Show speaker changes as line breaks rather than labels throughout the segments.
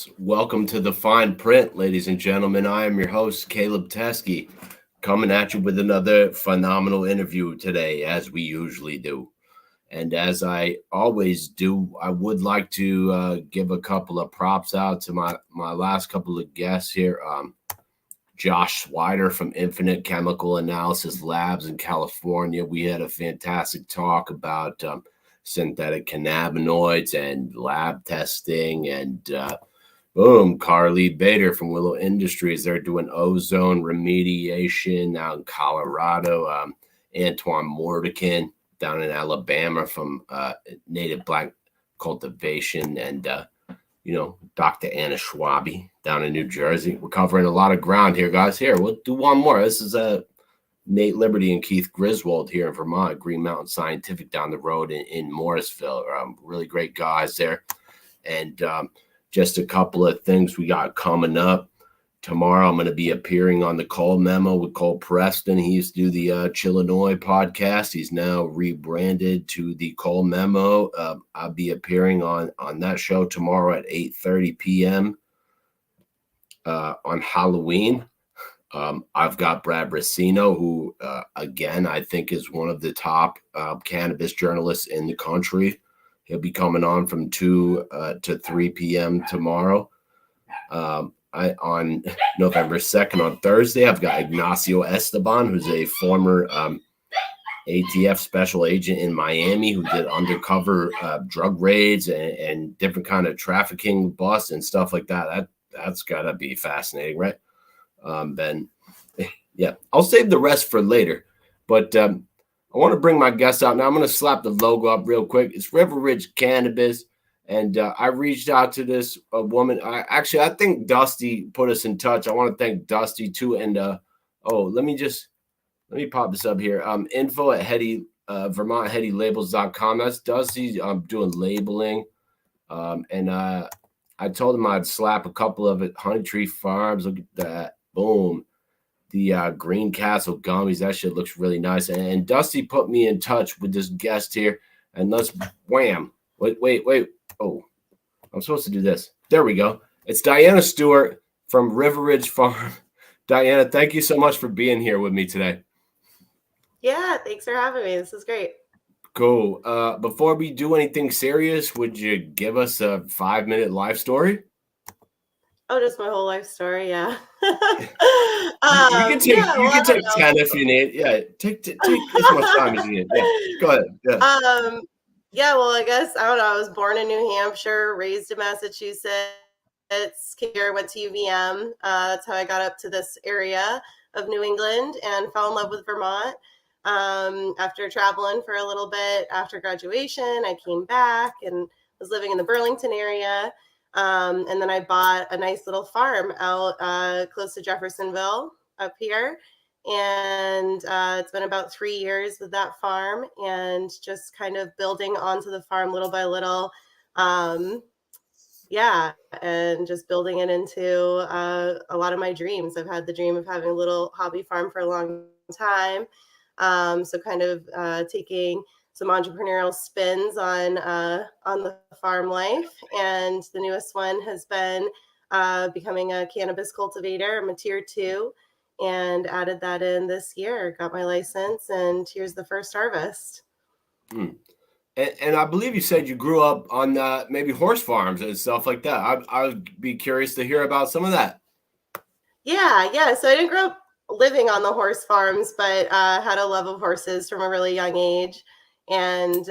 Yes, welcome to the fine print, ladies and gentlemen. I am your host, Caleb Teskey, coming at you with another phenomenal interview today, as we usually do. And as I always do, I would like to give a couple of props out to my last couple of guests here. Josh Swider from Infinite Chemical Analysis Labs in California. We had a fantastic talk about synthetic cannabinoids and lab testing. And boom, Carly Bader from Willow Industries. They're doing ozone remediation out in Colorado. Antoine Mordican down in Alabama from Native Black Cultivation. And Dr. Anna Schwabi down in New Jersey. We're covering a lot of ground here, guys. Here, we'll do one more. This is Nate Liberty and Keith Griswold here in Vermont, Green Mountain Scientific down the road in Morrisville. Really great guys there. And just a couple of things we got coming up. Tomorrow, I'm going to be appearing on the Cole Memo with Cole Preston. He used to do the Chillinois podcast. He's now rebranded to the Cole Memo. I'll be appearing on that show tomorrow at 8:30 p.m. On Halloween. I've got Brad Bracino, who, again, I think is one of the top cannabis journalists in the country. He'll be coming on from 2 to 3 p.m. tomorrow. On November 2nd, on Thursday, I've got Ignacio Esteban, who's a former ATF special agent in Miami who did undercover drug raids and different kind of trafficking busts and stuff like that. That's got to be fascinating, right? Ben, yeah, I'll save the rest for later. But I want to bring my guests out now. I'm going to slap the logo up real quick. It's Ridge Cannabis. And I reached out to this woman. I think Dusty put us in touch. I want to thank Dusty too. And let me pop this up here. Info at VermontHeadyLabels.com. That's Dusty doing labeling. And I told him I'd slap a couple of it. Honey Tree Farms. Look at that. Boom. The Green Castle gummies. That shit looks really nice. And Dusty put me in touch with this guest here. And let's wham. Wait. Oh, I'm supposed to do this. There we go. It's Diana Stewart from River Ridge Farm. Diana, thank you so much for being here with me today.
Yeah, thanks for having me. This is great.
Cool. Before we do anything serious, would you give us a 5-minute life story?
Oh, just my whole life story, yeah.
You can take 10 if you need. Yeah, take as much time as you need. Yeah, go ahead.
Yeah. Well, I guess, I don't know. I was born in New Hampshire, raised in Massachusetts, here, went to UVM. That's how I got up to this area of New England and fell in love with Vermont. After traveling for a little bit after graduation, I came back and was living in the Burlington area. And then I bought a nice little farm out close to Jeffersonville up here. And it's been about 3 years with that farm and just kind of building onto the farm little by little. And just building it into a lot of my dreams. I've had the dream of having a little hobby farm for a long time. So kind of taking some entrepreneurial spins on the farm life. And the newest one has been becoming a cannabis cultivator. I'm a tier 2 and added that in this year. Got my license and here's the first harvest.
And I believe you said you grew up on maybe horse farms and stuff like that. I would be curious to hear about some of that.
Yeah. So I didn't grow up living on the horse farms, but had a love of horses from a really young age. And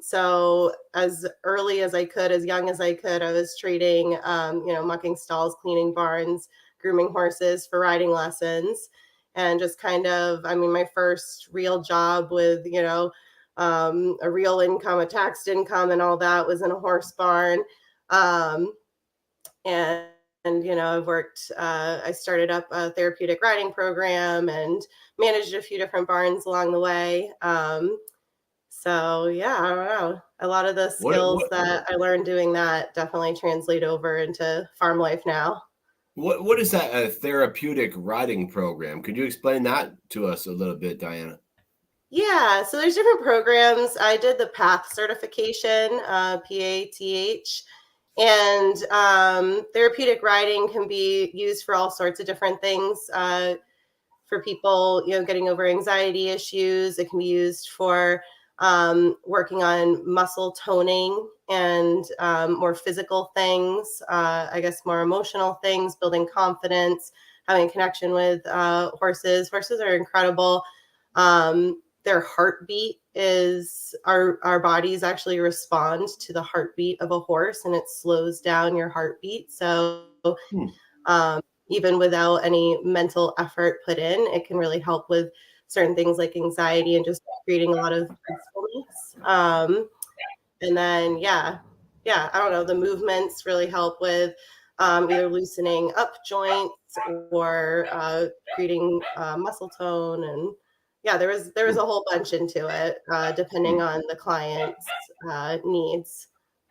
so as early as I could, as young as I could, I was trading, mucking stalls, cleaning barns, grooming horses for riding lessons. And just kind of, my first real job with, a real income, a taxed income and all that was in a horse barn. I've worked, I started up a therapeutic riding program and managed a few different barns along the way. So yeah, I don't know. A lot of the skills that I learned doing that definitely translate over into farm life now.
What is that, a therapeutic riding program? Could you explain that to us a little bit, Diana?
Yeah, so there's different programs. I did the PATH certification, PATH, And therapeutic riding can be used for all sorts of different things. For people, getting over anxiety issues. It can be used for working on muscle toning and more physical things, I guess more emotional things, building confidence, having a connection with horses. Horses are incredible. Their heartbeat is our bodies actually respond to the heartbeat of a horse, and it slows down your heartbeat. So um, even without any mental effort put in, it can really help with certain things like anxiety and just creating a lot of peacefulness. And then, I don't know, the movements really help with either loosening up joints or creating muscle tone. And there was a whole bunch into it, depending on the client's needs.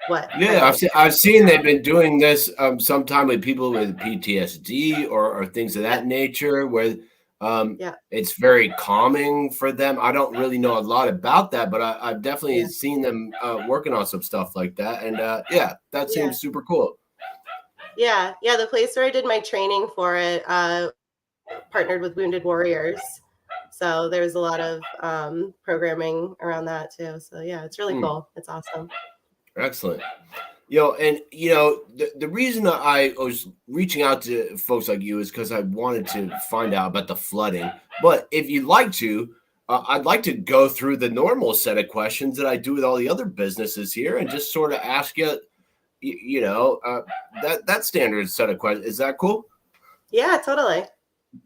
What kind
Yeah,
of
I've seen they've been doing this sometime with people with PTSD or things of
yeah,
that nature, where
yeah,
it's very calming for them. I don't really know a lot about that, but I've definitely
yeah,
seen them working on some stuff like that, and yeah, that
yeah.
seems super cool.
Yeah. The place where I did my training for it partnered with Wounded Warriors. So there's a lot of programming around that too. So yeah, it's really
Hmm,
cool. It's awesome.
excellent. And the reason I was reaching out to folks like you is because I wanted to find out about the flooding. But if you'd like to, I'd like to go through the normal set of questions that I do with all the other businesses here, and just sort of ask you, that standard set of questions. Is that cool?
Yeah, totally.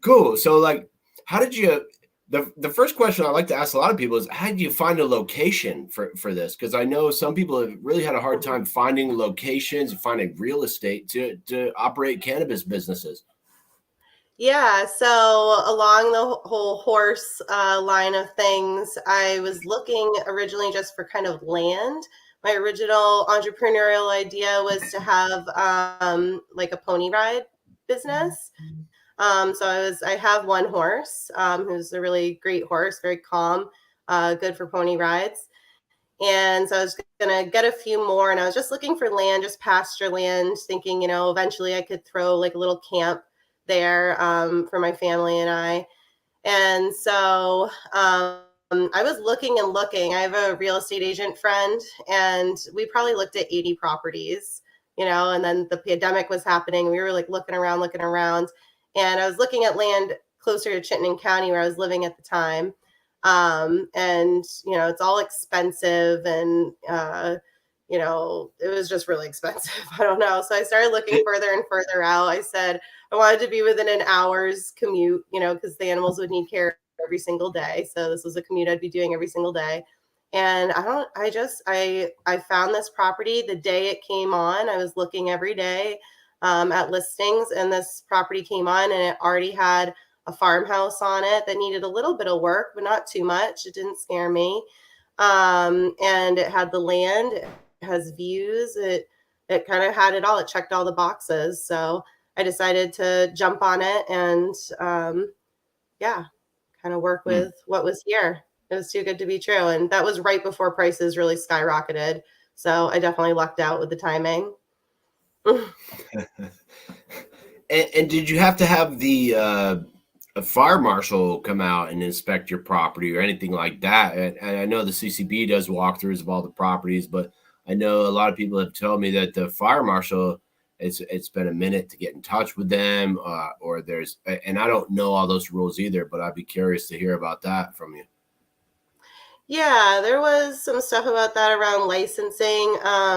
Cool. So, like, how did you? The first question I like to ask a lot of people is, how did you find a location for this? Because I know some people have really had a hard time finding locations, finding real estate to operate cannabis businesses.
Yeah, so along the whole horse line of things, I was looking originally just for kind of land. My original entrepreneurial idea was to have like a pony ride business. So I have one horse who's a really great horse, very calm, good for pony rides. And so I was going to get a few more, and I was just looking for land, just pasture land, thinking, eventually I could throw like a little camp there for my family and I. And so I was looking and looking. I have a real estate agent friend, and we probably looked at 80 properties, and then the pandemic was happening. We were like looking around. And I was looking at land closer to Chittenden County where I was living at the time. And, it's all expensive and, it was just really expensive. I don't know. So I started looking further and further out. I said I wanted to be within an hour's commute, because the animals would need care every single day. So this was a commute I'd be doing every single day. And I found this property the day it came on. I was looking every day at listings, and this property came on, and it already had a farmhouse on it that needed a little bit of work, but not too much. It didn't scare me. And it had the land, it has views, it kind of had it all. It checked all the boxes. So I decided to jump on it and yeah, kind of work
Hmm.
with what was here. It was too good to be true. And that was right before prices really skyrocketed. So I definitely lucked out with the timing.
And did you have to have the a fire marshal come out and inspect your property or anything like that? And I know the CCB does walkthroughs of all the properties, but I know a lot of people have told me that the fire marshal, it's been a minute to get in touch with them, or there's, and I don't know all those rules either, but I'd be curious to hear about that from you.
Yeah, there was some stuff about that around licensing.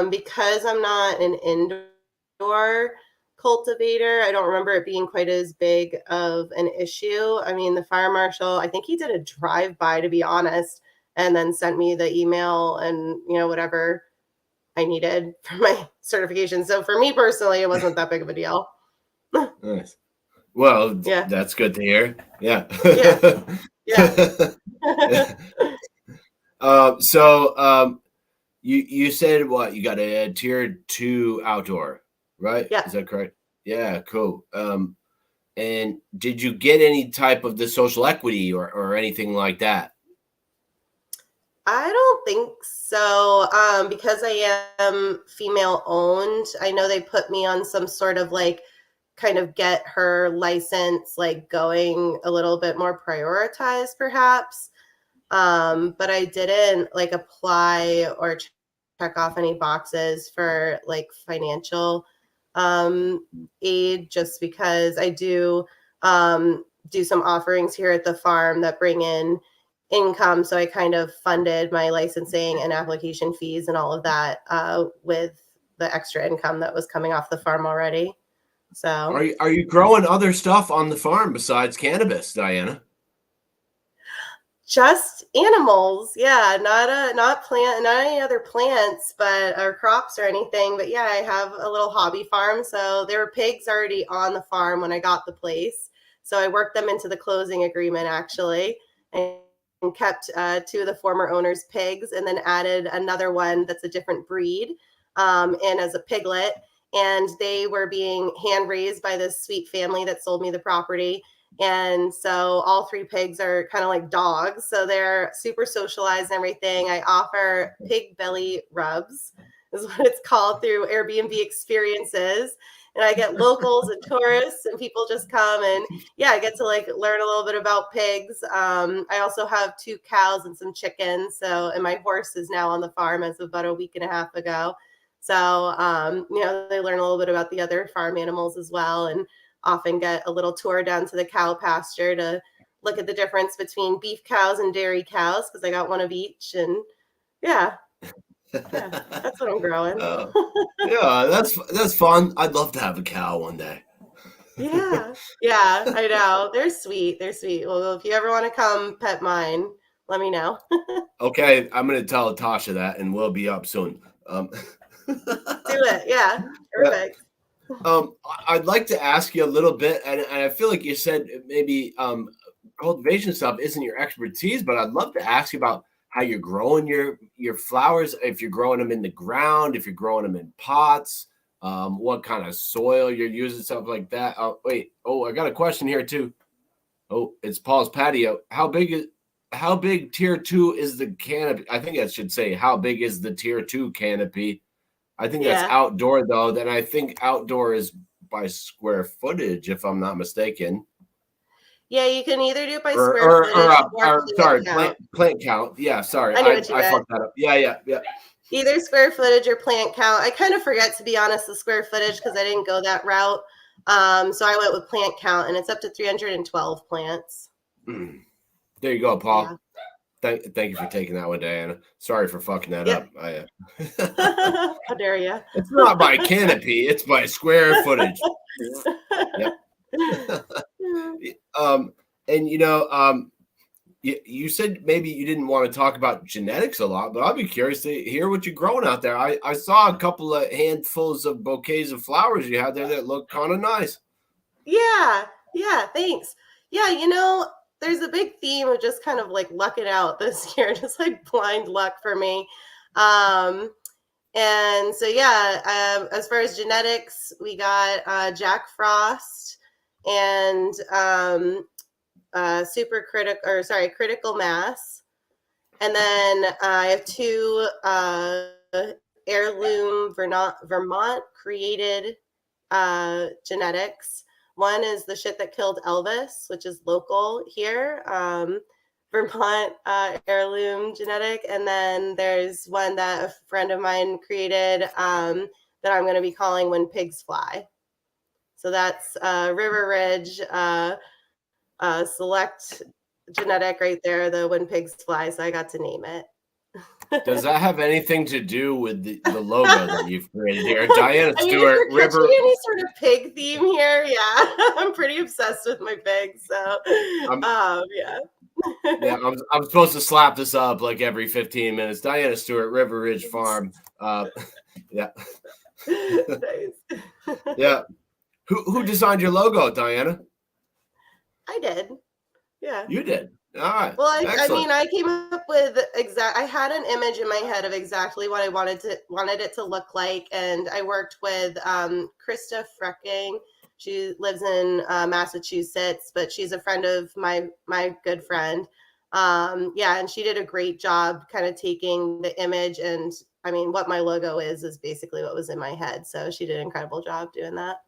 Because I'm not an indoor cultivator, I don't remember it being quite as big of an issue. I mean, the fire marshal, I think he did a drive-by, to be honest, and then sent me the email and, whatever I needed for my certification. So for me personally, it wasn't that big of a deal.
Nice. Well,
Yeah,
that's good to hear. Yeah.
yeah, yeah.
So you said what, you got a tier 2 outdoor, right?
Yeah.
Is that correct? Yeah, cool. And did you get any type of the social equity or anything like that?
I don't think so. Because I am female owned, I know they put me on some sort of like kind of get her license like going a little bit more prioritized perhaps. But I didn't like apply or check off any boxes for like financial aid just because I do some offerings here at the farm that bring in income. So I kind of funded my licensing and application fees and all of that with the extra income that was coming off the farm already. So
Are you growing other stuff on the farm besides cannabis, Diana?
just animals, yeah, not any other plants, but or crops or anything. But yeah, I have a little hobby farm. So there were pigs already on the farm when I got the place. So I worked them into the closing agreement actually, and kept two of the former owners' pigs, and then added another one that's a different breed, in as a piglet. And they were being hand raised by this sweet family that sold me the property. And so all three pigs are kind of like dogs. So they're super socialized and everything. I offer pig belly rubs, is what it's called, through Airbnb experiences. And I get locals and tourists, and people just come, and yeah, I get to like learn a little bit about pigs. I also have 2 cows and some chickens. So, and my horse is now on the farm as of about a week and a half ago. So, they learn a little bit about the other farm animals as well, and often get a little tour down to the cow pasture to look at the difference between beef cows and dairy cows, because I got one of each. And yeah, that's what I'm growing.
Yeah, that's fun. I'd love to have a cow one day.
Yeah, I know. They're sweet. They're sweet. Well, if you ever want to come pet mine, let me know.
Okay, I'm gonna tell Tasha that, and we'll be up soon.
Do it. Yeah, perfect.
I'd like to ask you a little bit, and I feel like you said maybe cultivation stuff isn't your expertise, but I'd love to ask you about how you're growing your flowers. If you're growing them in the ground, if you're growing them in pots, what kind of soil you're using, stuff like that. Oh, wait. Oh, I got a question here too. Oh, it's Paul's patio. How big tier 2 is the canopy? I think that should say how big is the tier 2 canopy. I think that's
Yeah.
outdoor though. Then I think outdoor is by square footage, if I'm not mistaken.
Yeah, you can either do it by
Or
square footage or
sorry,
plant count.
plant count. Yeah, sorry,
I knew what you
I
meant.
fucked that up. Yeah.
Either square footage or plant count. I kind of forget, to be honest, the square footage because I didn't go that route. So I went with plant count, and it's up to 312 plants.
There you go, Paul.
Yeah.
Thank you for taking that one, Diana. Sorry for fucking that up.
How dare you?
It's not by canopy; it's by square footage. Yep. And you said maybe you didn't want to talk about genetics a lot, but I'd be curious to hear what you're growing out there. I saw a couple of handfuls of bouquets of flowers you had there that look kind of nice.
Yeah, thanks. Yeah, there's a big theme of just kind of like lucking out this year, just like blind luck for me. And so, yeah, as far as genetics, we got Jack Frost and critical mass. And then I have 2 heirloom Vermont created genetics. One is the shit that killed Elvis, which is local here, Vermont heirloom genetic. And then there's one that a friend of mine created that I'm going to be calling When Pigs Fly. So that's River Ridge select genetic right there, the When Pigs Fly. So I got to name it.
Does that have anything to do with the logo that you've created here? Diana Stewart,
if you're catching any sort of pig theme here, yeah, I'm pretty obsessed with my pigs. So, yeah.
Yeah, I'm supposed to slap this up like every 15 minutes. Diana Stewart, River Ridge Farm. Yeah.
Nice.
Yeah. Who designed your logo, Diana?
I did. Yeah.
You did. All right.
Well, I came up with I had an image in my head of exactly what I wanted it to look like, and I worked with Krista Frecking. She lives in Massachusetts, but she's a friend of my good friend. Yeah, and she did a great job kind of taking the image, and I mean, what my logo is basically what was in my head. So she did an incredible job doing that.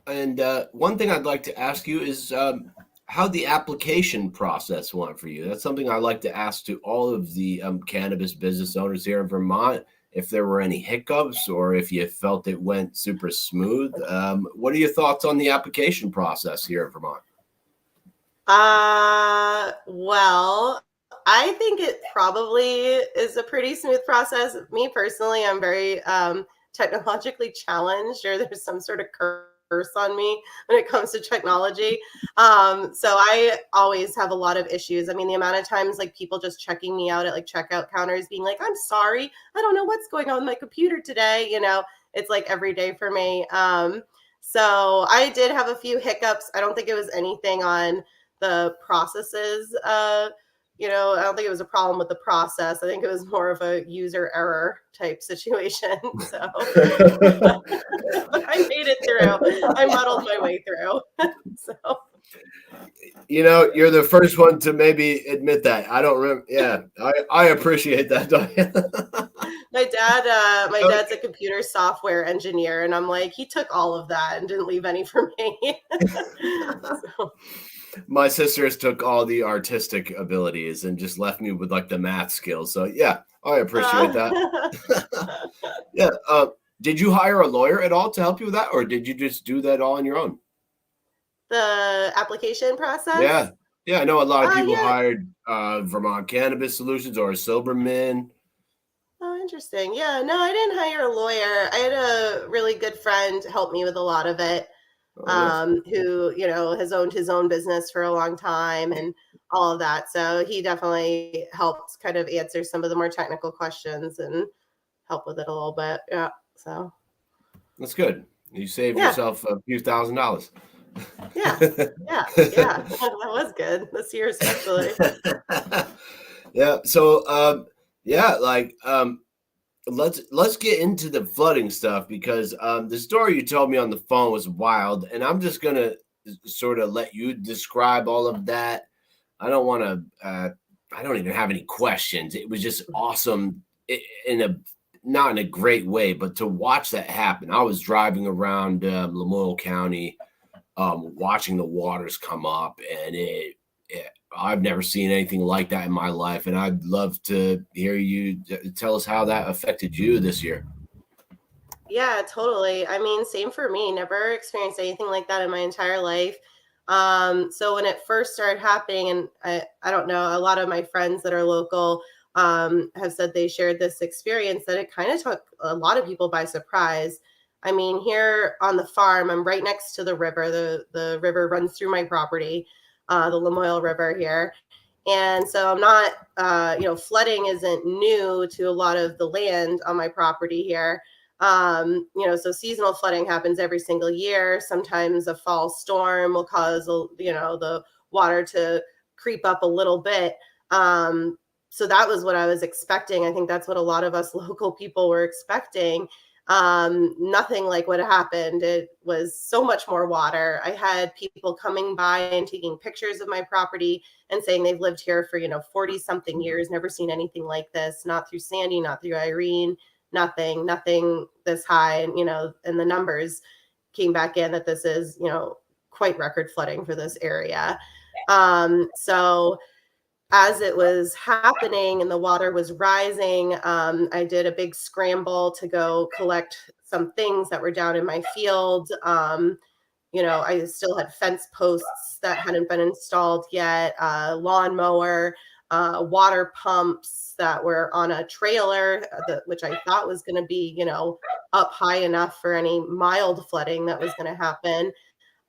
And one thing I'd like to ask you is how the application process went for you. That's something I like to ask to all of the cannabis business owners here in Vermont. If there were any hiccups or if you felt it went super smooth. What are your thoughts on the application process here in Vermont?
Well, I think it probably is a pretty smooth process. Me personally, I'm very technologically challenged, or there's some sort of curse on me when it comes to technology. So I always have a lot of issues. I mean, the amount of times like people just checking me out at like checkout counters being like, I'm sorry, I don't know what's going on with my computer today. It's like every day for me. So I did have a few hiccups. I don't think it was anything on the processes. I don't think it was a problem with the process. I think it was more of a user error type situation. So but I made it through. I muddled my way through. So
You're the first one to maybe admit that. I don't remember. Yeah, I appreciate that.
my dad's a computer software engineer, and I'm like, he took all of that and didn't leave any for me. So.
My sisters took all the artistic abilities and just left me with like the math skills. So yeah, I appreciate that. Yeah. Did you hire a lawyer at all to help you with that, or did you just do that all on your own?
The application process?
Yeah. Yeah, I know a lot of people
Yeah.
hired Vermont Cannabis Solutions or Silberman.
Oh, interesting. Yeah, no, I didn't hire a lawyer. I had a really good friend help me with a lot of it, who, has owned his own business for a long time and all of that. So he definitely helped kind of answer some of the more technical questions and help with it a little bit. Yeah. So
that's good. You saved yourself a few $1,000s.
Yeah. That was good this year, especially.
Yeah. So, let's get into the flooding stuff because the story you told me on the phone was wild, and I'm just gonna sort of let you describe all of that. I don't want to. I don't even have any questions. It was just awesome not in a great way, but to watch that happen. I was driving around Lamoille County, watching the waters come up, and I've never seen anything like that in my life. And I'd love to hear you tell us how that affected you this year.
Yeah, totally. I mean, same for me. Never experienced anything like that in my entire life. So when it first started happening, and I don't know, a lot of my friends that are local have said they shared this experience that it kind of took a lot of people by surprise. I mean, here on the farm, I'm right next to the river. The river runs through my property, the Lamoille River here. And so I'm not, flooding isn't new to a lot of the land on my property here. So seasonal flooding happens every single year. Sometimes a fall storm will cause, the water to creep up a little bit. So that was what I was expecting. I think that's what a lot of us local people were expecting. Nothing like what happened. It was so much more water. I had people coming by and taking pictures of my property and saying they've lived here for, 40 something years, never seen anything like this, not through Sandy, not through Irene, nothing this high. And the numbers came back in that this is, quite record flooding for this area. So as it was happening and the water was rising, I did a big scramble to go collect some things that were down in my field. I still had fence posts that hadn't been installed yet, lawnmower, water pumps that were on a trailer, which I thought was going to be, up high enough for any mild flooding that was going to happen.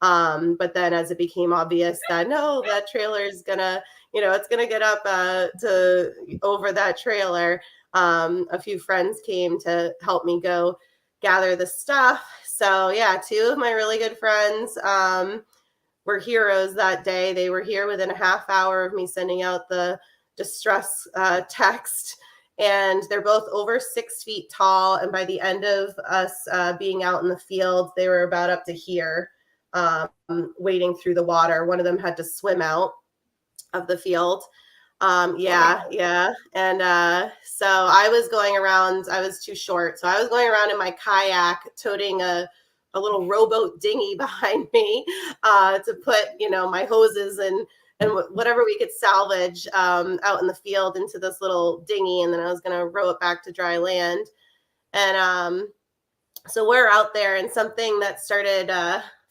But then as it became obvious that no, that trailer is gonna, it's gonna get up to over that trailer. A few friends came to help me go gather the stuff. So yeah, two of my really good friends were heroes that day. They were here within a half hour of me sending out the distress text. And they're both over 6 feet tall. And by the end of us being out in the field, they were about up to here, wading through the water. One of them had to swim out. of the field. Yeah. And so I was going around, I was too short. So I was going around in my kayak, toting a little rowboat dinghy behind me to put, my hoses and whatever we could salvage out in the field into this little dinghy. And then I was going to row it back to dry land. And so we're out there, and something that started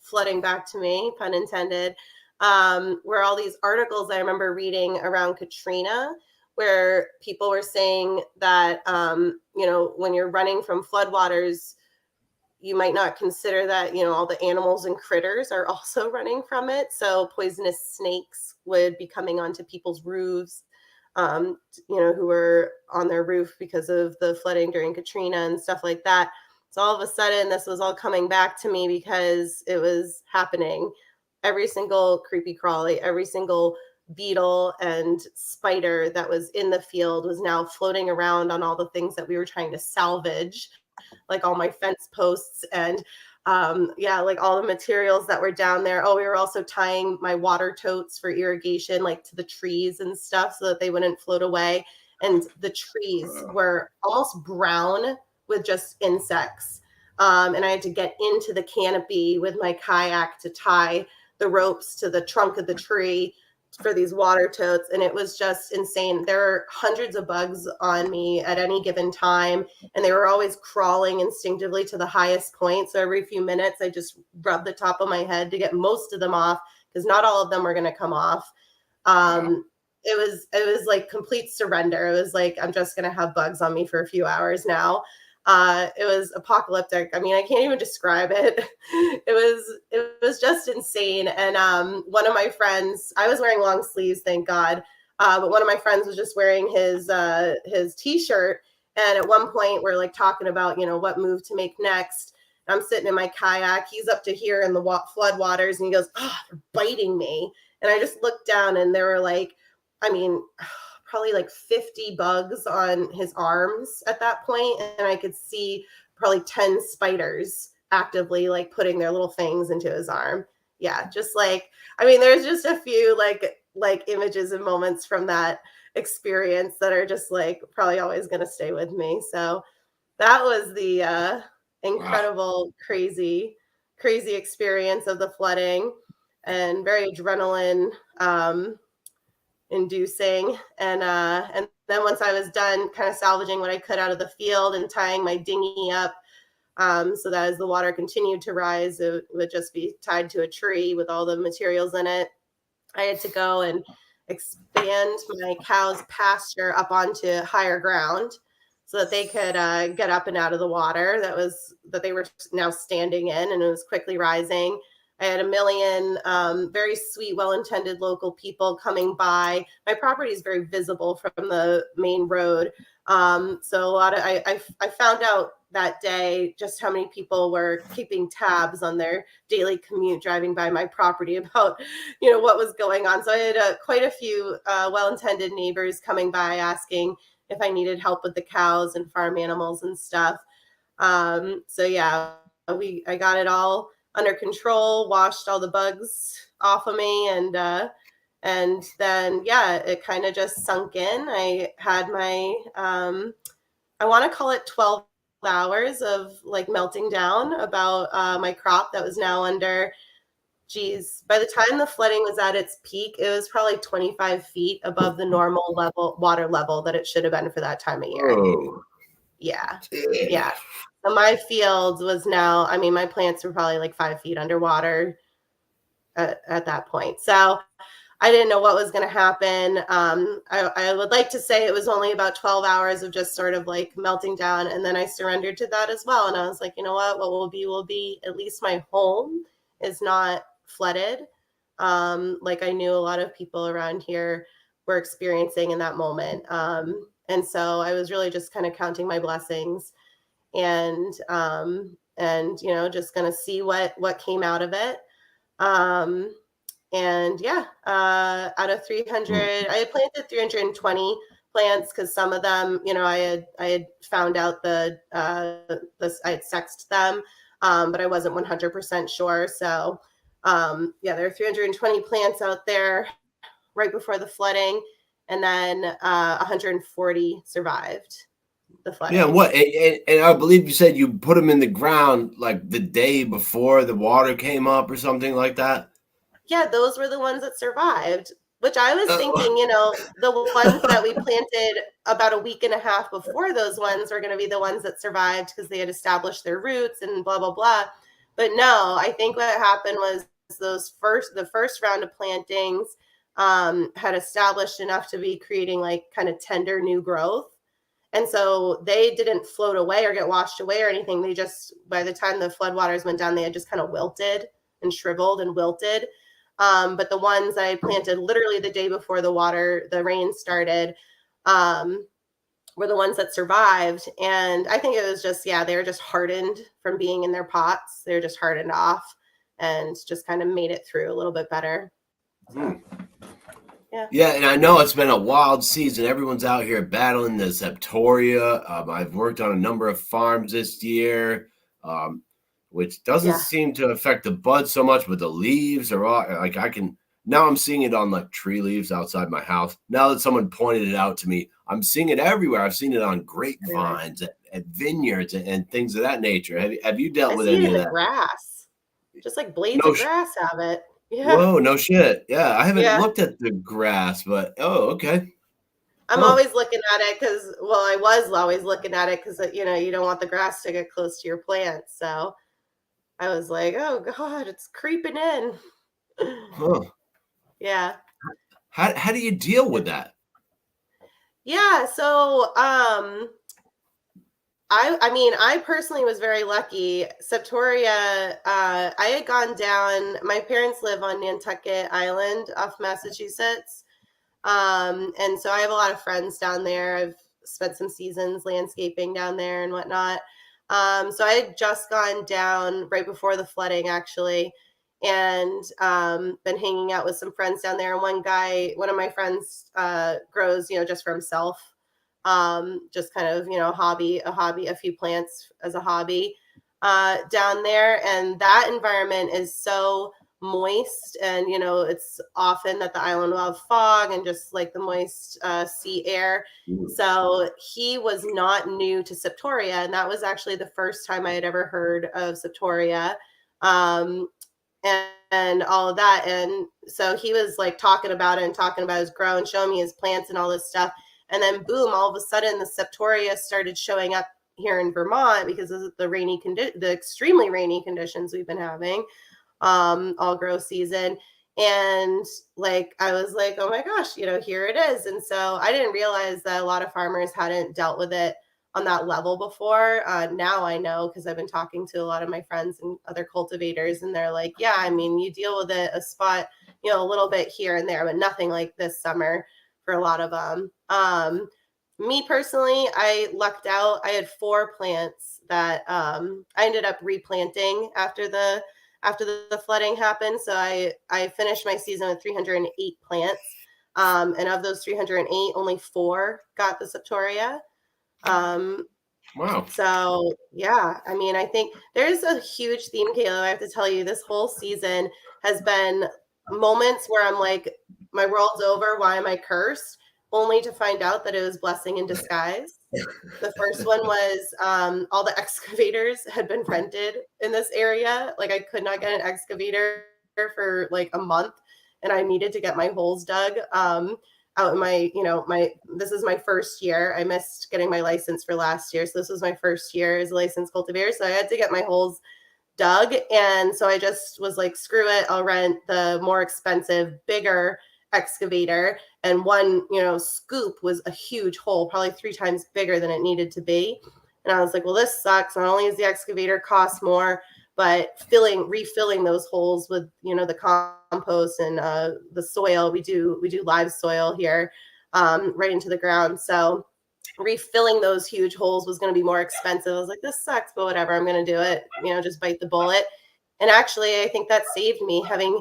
flooding back to me, pun intended, were all these articles I remember reading around Katrina, where people were saying that, when you're running from floodwaters, you might not consider that, all the animals and critters are also running from it. So poisonous snakes would be coming onto people's roofs, who were on their roof because of the flooding during Katrina and stuff like that. So all of a sudden, this was all coming back to me because it was happening. Every single creepy crawly, every single beetle and spider that was in the field was now floating around on all the things that we were trying to salvage, like all my fence posts and like all the materials that were down there. Oh, we were also tying my water totes for irrigation, like to the trees and stuff so that they wouldn't float away. And the trees were almost brown with just insects. And I had to get into the canopy with my kayak to tie the ropes to the trunk of the tree for these water totes. And it was just insane. There were hundreds of bugs on me at any given time, and they were always crawling instinctively to the highest point. So every few minutes, I just rubbed the top of my head to get most of them off, because not all of them were going to come off. It was like complete surrender. It was like, I'm just going to have bugs on me for a few hours now. It was apocalyptic. I mean, I can't even describe it. It was just insane. And one of my friends, I was wearing long sleeves, thank God. But one of my friends was just wearing his t-shirt. And at one point, we're like talking about, what move to make next. I'm sitting in my kayak. He's up to here in the flood waters, and he goes, "Oh, they're biting me." And I just looked down, and there were like, probably like 50 bugs on his arms at that point, and I could see probably 10 spiders actively like putting their little fangs into his arm. Yeah, just like, there's just a few like images and moments from that experience that are just like probably always going to stay with me. So that was the incredible, crazy experience of the flooding, and very adrenaline inducing. And then once I was done kind of salvaging what I could out of the field and tying my dinghy up, so that as the water continued to rise, it would just be tied to a tree with all the materials in it. I had to go and expand my cows' pasture up onto higher ground so that they could get up and out of the water that they were now standing in, and it was quickly rising. I had a million very sweet, well-intended local people coming by. My property is very visible from the main road. So a lot of I found out that day just how many people were keeping tabs on their daily commute driving by my property about, what was going on. So I had quite a few well-intended neighbors coming by asking if I needed help with the cows and farm animals and stuff. So yeah, I got it all under control, washed all the bugs off of me, and then it kind of just sunk in. I had my I want to call it 12 hours of like melting down about my crop that was now under, by the time the flooding was at its peak, it was probably 25 feet above the normal water level that it should have been for that time of year.
Oh,
yeah. So my field was now, my plants were probably like 5 feet underwater at that point. So I didn't know what was going to happen. I would like to say it was only about 12 hours of just sort of like melting down. And then I surrendered to that as well. And I was like, you know what will be. At least my home is not flooded. Like I knew a lot of people around here were experiencing in that moment. And so I was really just kind of counting my blessings and just going to see what came out of it. Out of 300, I had planted 320 plants because some of them, I had found out I had sexed them, but I wasn't 100% sure. So, there are 320 plants out there. right before the flooding, and then 140 survived the
Yeah,
flooding.
what? And I believe you said you put them in the ground like the day before the water came up or something like that.
Yeah, those were the ones that survived, which I was
Uh,
thinking, the ones that we planted about a week and a half before those ones were going to be the ones that survived because they had established their roots and blah, blah, blah. But no, I think what happened was the first round of plantings had established enough to be creating like kind of tender new growth. And so they didn't float away or get washed away or anything. They just, by the time the floodwaters went down, they had just kind of wilted and shriveled and wilted. But the ones I planted literally the day before the rain started, were the ones that survived. And I think it was just, yeah, they were just hardened from being in their pots. They were just hardened off and just kind of made it through a little bit better. So, yeah.
Yeah, and I know it's been a wild season. Everyone's out here battling the Septoria. I've worked on a number of farms this year, which doesn't
Yeah.
seem to affect the buds so much, but the leaves are all like now I'm seeing it on like tree leaves outside my house. Now that someone pointed it out to me, I'm seeing it everywhere. I've seen it on grapevines at vineyards and things of that nature. Have you dealt
I
with
see it
any
in
of
the
that?
grass, just like blades
No.
of grass have it. Yeah.
Whoa, no shit. Yeah, I haven't
Yeah.
looked at the grass, but okay.
I'm
Huh.
always looking at it because, well, I was always looking at it because, you don't want the grass to get close to your plants. So I was like, oh God, it's creeping in.
Huh.
Yeah.
How do you deal
Yeah.
with that?
Yeah. So, I mean, I personally was very lucky. Septoria, I had gone down, my parents live on Nantucket Island off Massachusetts. And so I have a lot of friends down there. I've spent some seasons landscaping down there and whatnot. So I had just gone down right before the flooding, actually, and been hanging out with some friends down there. And one of my friends grows, just for himself, just kind of, a few plants as a hobby down there. And that environment is so moist, and it's often that the island will have fog and just like the moist sea air. So he was not new to Septoria, and that was actually the first time I had ever heard of Septoria, um, and all of that. And so he was like talking about it and talking about his grow and showing me his plants and all this stuff. And then boom, all of a sudden the Septoria started showing up here in Vermont because of the extremely rainy conditions we've been having all grow season. And like I was like, oh my gosh, here it is. And so I didn't realize that a lot of farmers hadn't dealt with it on that level before. Now I know because I've been talking to a lot of my friends and other cultivators, and they're like, yeah, I mean, you deal with it a spot, a little bit here and there, but nothing like this summer for a lot of them. Me personally, I lucked out. I had 4 plants that I ended up replanting after the flooding happened. So I finished my season with 308 plants. And of those 308, only 4 got the Septoria.
Wow.
So yeah, I mean, I think there's a huge theme, Caleb. I have to tell you, this whole season has been moments where I'm like, my world's over. Why am I cursed? Only to find out that it was blessing in disguise. The first one was all the excavators had been rented in this area. Like I could not get an excavator for like a month, and I needed to get my holes dug. Out in this is my first year. I missed getting my license for last year, so this was my first year as a licensed cultivator. So I had to get my holes dug, and so I just was like, screw it, I'll rent the more expensive, bigger excavator. And one scoop was a huge hole, probably 3 times bigger than it needed to be. And I was like, well, this sucks. Not only is the excavator cost more, but refilling those holes with the compost and the soil, we do live soil here, right into the ground. So refilling those huge holes was going to be more expensive. I was like, this sucks, but whatever, I'm going to do it, just bite the bullet. And actually, I think that saved me, having,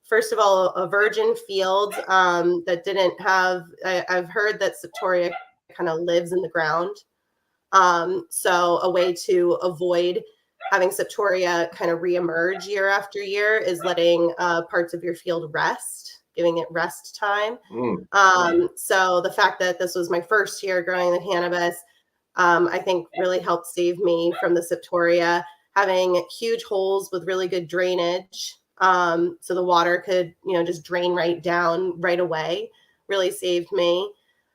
first of all, a virgin field that didn't have, I've heard that Septoria kind of lives in the ground. So a way to avoid having Septoria kind of reemerge year after year is letting parts of your field rest. giving it rest time.
Mm.
So the fact that this was my first year growing the cannabis, I think really helped save me from the Septoria, having huge holes with really good drainage. So the water could, just drain right down right away, really saved me.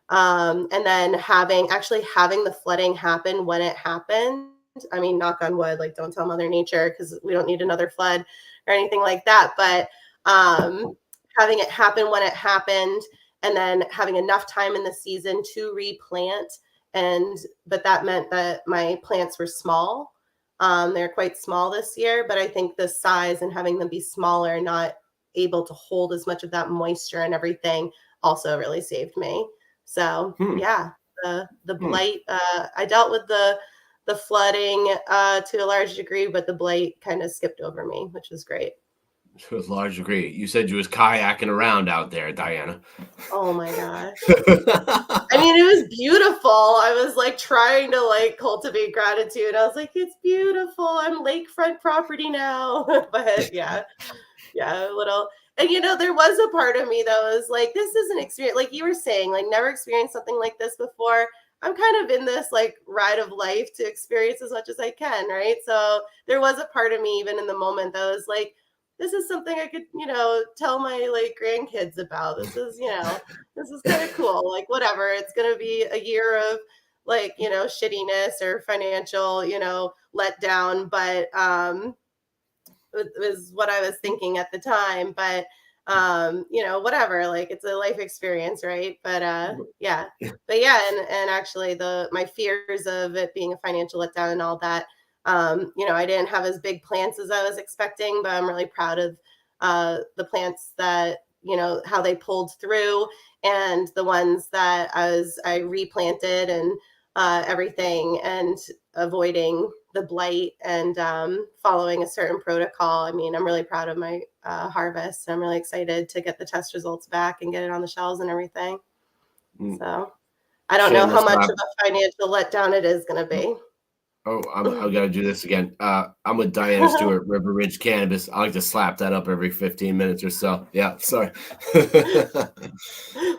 And then having the flooding happen when it happened. I mean, knock on wood, like don't tell Mother Nature because we don't need another flood or anything like that. But having it happen when it happened, and then having enough time in the season to replant. But that meant that my plants were small. They're quite small this year, but I think the size and having them be smaller, not able to hold as much of that moisture and everything, also really saved me. So yeah, the blight. I dealt with the flooding to a large degree, but the blight kind of skipped over me, which was great.
To a large degree. You said you was kayaking around out there, Diana.
Oh my gosh. I mean, it was beautiful. I was like trying to like cultivate gratitude. I was like, it's beautiful. I'm lakefront property now. But yeah, a little. And there was a part of me that was like, this is an experience, like you were saying, like never experienced something like this before. I'm kind of in this like ride of life to experience as much as I can, right? So there was a part of me even in the moment that was like, this is something I could, tell my like grandkids about. This is kind of cool. Like whatever, it's gonna be a year of like, shittiness or financial, letdown, but was what I was thinking at the time. But whatever, like it's a life experience, right? But yeah. But yeah, and actually my fears of it being a financial letdown and all that, I didn't have as big plants as I was expecting, but I'm really proud of the plants that, how they pulled through, and the ones that I replanted and everything, and avoiding the blight and following a certain protocol. I mean, I'm really proud of my harvest. I'm really excited to get the test results back and get it on the shelves and everything. So I don't know how much of a financial letdown it is going to be.
Oh, I got to do this again. I'm with Diana Stewart, Ridge Cannabis. I like to slap that up every 15 minutes or so. Yeah, sorry.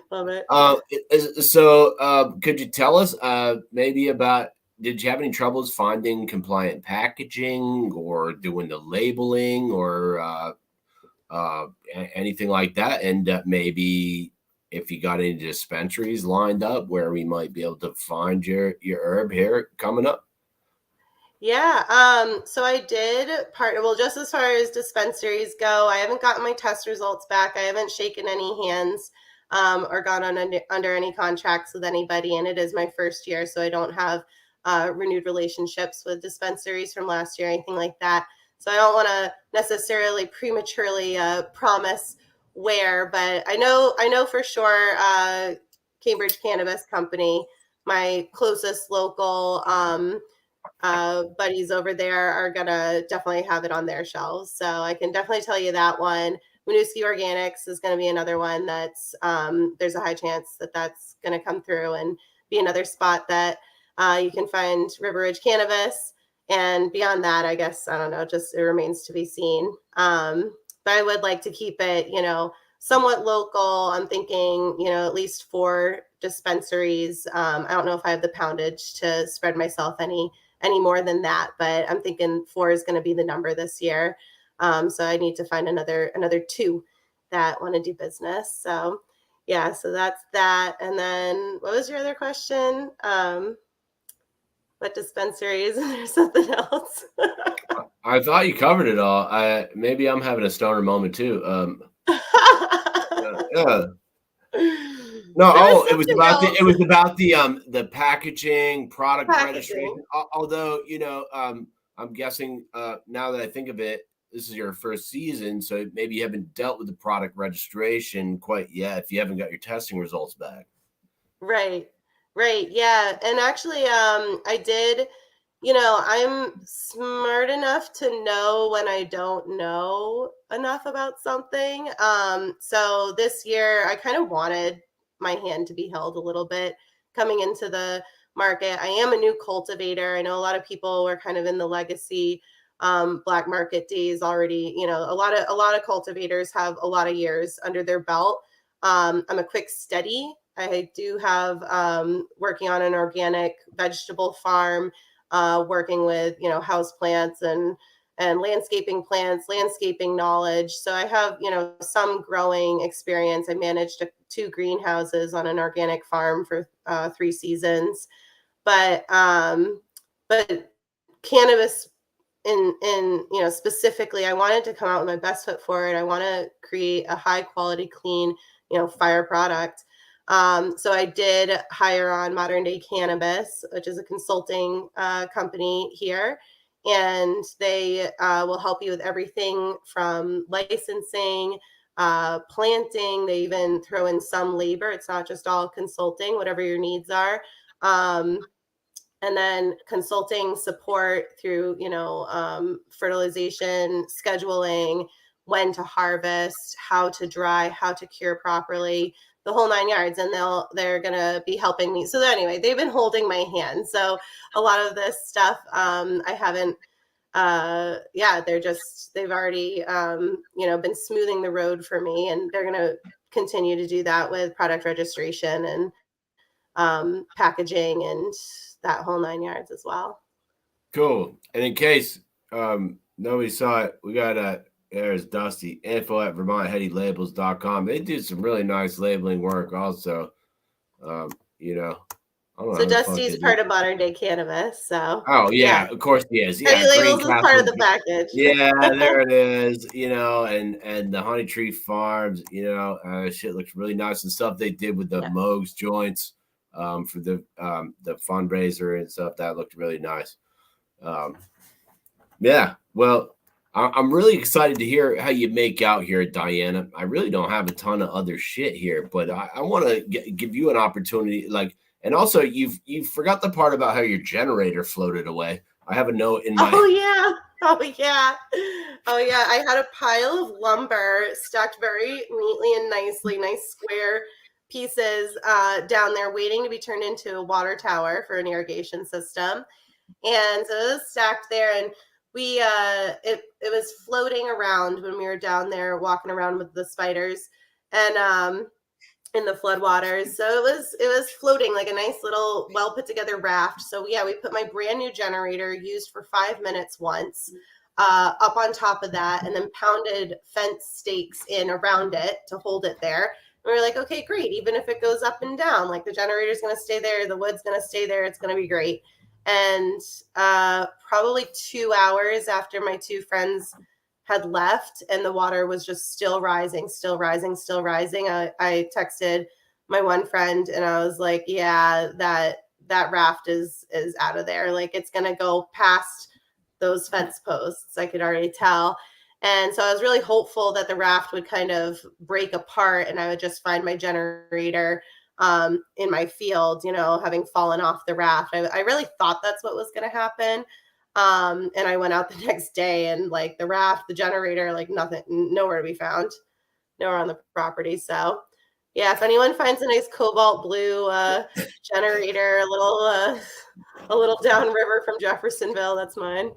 Love it.
So could you tell us maybe about, did you have any troubles finding compliant packaging or doing the labeling or anything like that? And maybe if you got any dispensaries lined up where we might be able to find your herb here coming up?
Yeah, so I did partner. Well, just as far as dispensaries go, I haven't gotten my test results back. I haven't shaken any hands or gone under any contracts with anybody, and it is my first year, so I don't have renewed relationships with dispensaries from last year, anything like that. So I don't want to necessarily prematurely promise where, but I know for sure Cambridge Cannabis Company, my closest local buddies over there, are gonna definitely have it on their shelves. So I can definitely tell you that one. Winooski Organics is going to be another one that's there's a high chance that that's going to come through and be another spot that you can find River Ridge Cannabis. And beyond that, I guess, I don't know, just it remains to be seen. But I would like to keep it, somewhat local. I'm thinking, at least 4 dispensaries. I don't know if I have the poundage to spread myself any more than that, but I'm thinking 4 is going to be the number this year. So I need to find another 2 that want to do business. So yeah, so that's that. And then what was your other question? What dispensaries? There's something else.
I thought you covered it all. Maybe I'm having a stoner moment too. Yeah. No, it was about the packaging, product registration. Although, I'm guessing now that I think of it, this is your first season, so maybe you haven't dealt with the product registration quite yet if you haven't got your testing results back.
Right. Yeah. And actually, I did, I'm smart enough to know when I don't know enough about something. So this year I kind of wanted my hand to be held a little bit coming into the market. I am a new cultivator. I know a lot of people were kind of in the legacy black market days already. A lot of cultivators have a lot of years under their belt. I'm a quick study. I do have working on an organic vegetable farm, working with house plants and landscaping plants, landscaping knowledge. So I have some growing experience. I managed 2 greenhouses on an organic farm for 3 seasons, but cannabis in specifically, I wanted to come out with my best foot forward. I want to create a high quality, clean, fire product. So I did hire on Modern Day Cannabis, which is a consulting company here, and they will help you with everything from licensing, planting. They even throw in some labor. It's not just all consulting, whatever your needs are. And then consulting support through, fertilization, scheduling, when to harvest, how to dry, how to cure properly, the whole 9 yards. And they're going to be helping me. So anyway, they've been holding my hand. So a lot of this stuff, I haven't, they've already, been smoothing the road for me, and they're going to continue to do that with product registration and packaging and that whole 9 yards as well.
Cool. And in case nobody saw it, we got there's Dusty, info@VermontHeadyLabels.com. They do some really nice labeling work also. I don't know.
So Dusty's part of Modern Day Cannabis. So
yeah, of course he is. Yeah,
Heady Labels is part of the package.
Yeah, there it is. And the Honey Tree Farms. Shit looks really nice, and stuff they did with the Moe's joints for the fundraiser and stuff. That looked really nice. Well, I'm really excited to hear how you make out here, Diana. I really don't have a ton of other shit here, but I want to give you an opportunity. And also, you forgot the part about how your generator floated away. I have a note in my.
Oh yeah. I had a pile of lumber stacked very neatly and nicely, nice square pieces down there, waiting to be turned into a water tower for an irrigation system. And so it was stacked there, and we it was floating around when we were down there walking around with the spiders and in the floodwaters. So it was floating like a nice little well put together raft. So we put my brand new generator, used for 5 minutes once, up on top of that, and then pounded fence stakes in around it to hold it there. And we were like, okay, great. Even if it goes up and down, like the generator's going to stay there, the wood's going to stay there, it's going to be great. And probably 2 hours after my 2 friends had left and the water was just still rising, I texted my one friend and I was like, yeah, that raft is out of there. Like, it's going to go past those fence posts. I could already tell. And so I was really hopeful that the raft would kind of break apart and I would just find my generator in my field, having fallen off the raft. I really thought that's what was going to happen. And I went out the next day and like the raft, the generator, like nothing, nowhere to be found, nowhere on the property. So yeah, if anyone finds a nice cobalt blue generator, a little downriver from Jeffersonville, that's mine.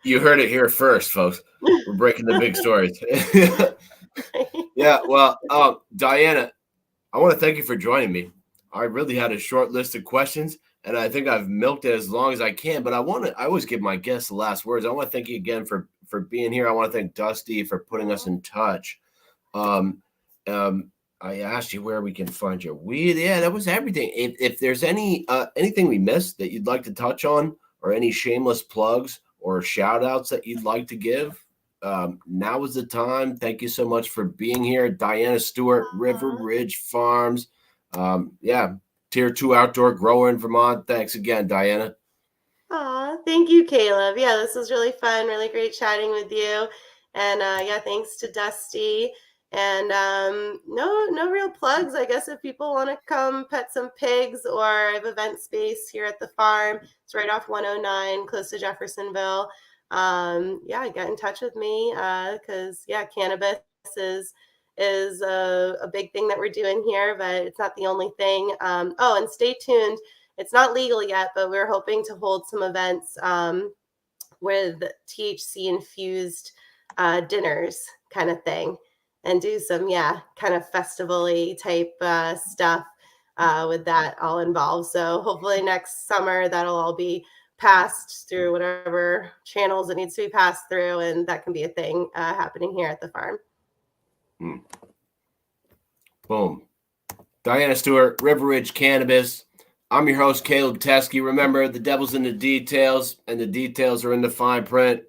You heard it here first, folks. We're breaking the big stories. Yeah, well, Diana, I want to thank you for joining me. I really had a short list of questions, and I think I've milked it as long as I can. But I always give my guests the last words. I want to thank you again for being here. I want to thank Dusty for putting us in touch. I asked you where we can find your weed. Yeah, that was everything. If there's anything we missed that you'd like to touch on, or any shameless plugs or shout outs that you'd like to give, now is the time. Thank you so much for being here. Diana Stewart, River Ridge Farms. Tier 2 outdoor grower in Vermont. Thanks again, Diana.
Aw, thank you, Caleb. Yeah, this was really fun. Really great chatting with you. And thanks to Dusty. And no real plugs. I guess if people want to come pet some pigs, or I have event space here at the farm. It's right off 109, close to Jeffersonville. Get in touch with me because cannabis is a big thing that we're doing here, but it's not the only thing. And stay tuned. it's not legal yet, but we're hoping to hold some events with THC infused dinners kind of thing, and do some kind of festival-y type stuff with that all involved. So hopefully next summer that'll all be passed through whatever channels it needs to be passed through, and that can be a thing happening here at the farm.
Boom. Diana Stewart, Ridge Cannabis. I'm your host, Caleb Teskey. Remember, the devil's in the details, and the details are in the fine print.